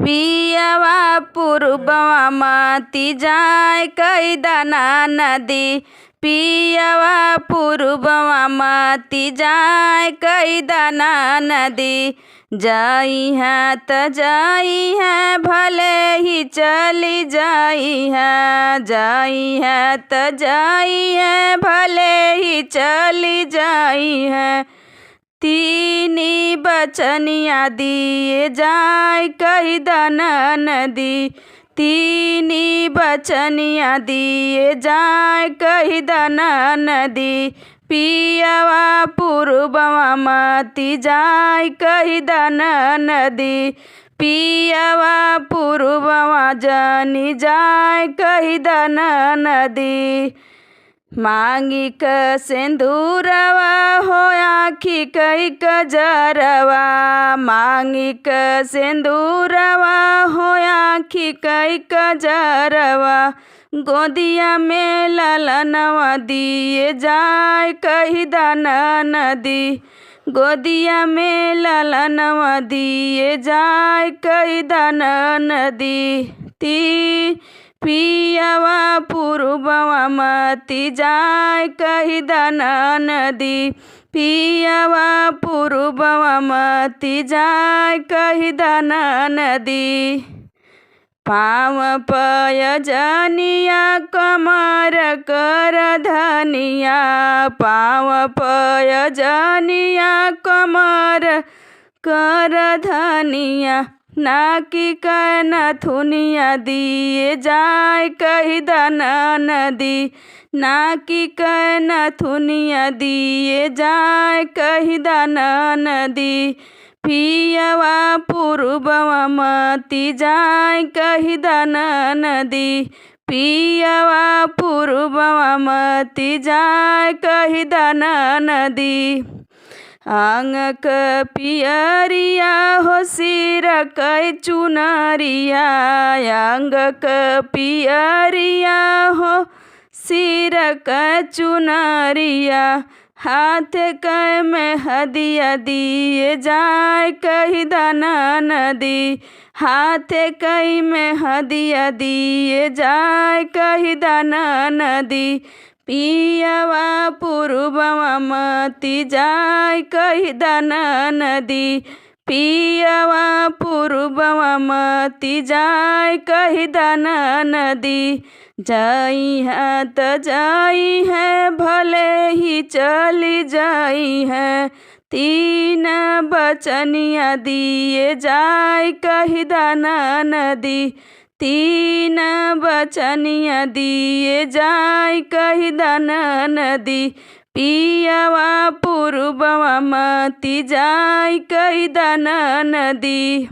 पियवा पूर्ववा मती जाय कई दाना नदी। पियवा पूर्ववा मती जाय कई दाना नदी। जाई है त जाई है भले ही चली जाई है। जाई है त जाई है भले ही चली जाई है। तीनी बचनिया दिए जाय कही दाना नदी। तीनी बचनिया दिए जाय कही दाना नदी। पियवा पूर्ववा मती जाय कही दाना नदी। पियवा पूर्ववा जनी जाय कही दाना नदी। मांगी क सिंदूरवा हो आखी कई कजरवा। मांगी क सिंदूरवा हो आखी कई कजरवा। गोदिया में ललनवा दिए जाय कही दाना नदी। गोदिया में ललनवा दिए जाय कही दाना नदी। पियवा पूर्ववा मती जाय कही दाना नदी। पियवा पूर्ववा मती जाय कही दाना नदी। पाँव पयजनिया कमर कर धनिया। पाँव पयजनिया कमर कर धनिया। नाकी क नथुनिया दिए जाय कही दाना नदी। नाकी क नथुनिया दिए जाय कही दाना नदी। पियवा पूर्ववा मती जाय कही दाना नदी। पियवा पूर्ववा मती जाय कही दाना नदी। आंग क पियरिया हो सिर कई चुनरिया। आंग क पियरिया हो सिर क चुनरिया। हाथ क में हदिया दिए जाय कही दाना नदी। हाथ कई में हदिया दिए जाय कही दाना नदी। पियवा पूर्ववा मती जाय कही दाना नदी। पियवा पूर्ववा मती जाय कही दाना नदी। जाई है त जाई है भले ही चली जाई है। तीन बचनिया दिए जाय कही दाना नदी। तीन बचनिया दिए जाय कही दाना नदी। पियवा पूर्ववा मती जाय कही दाना नदी।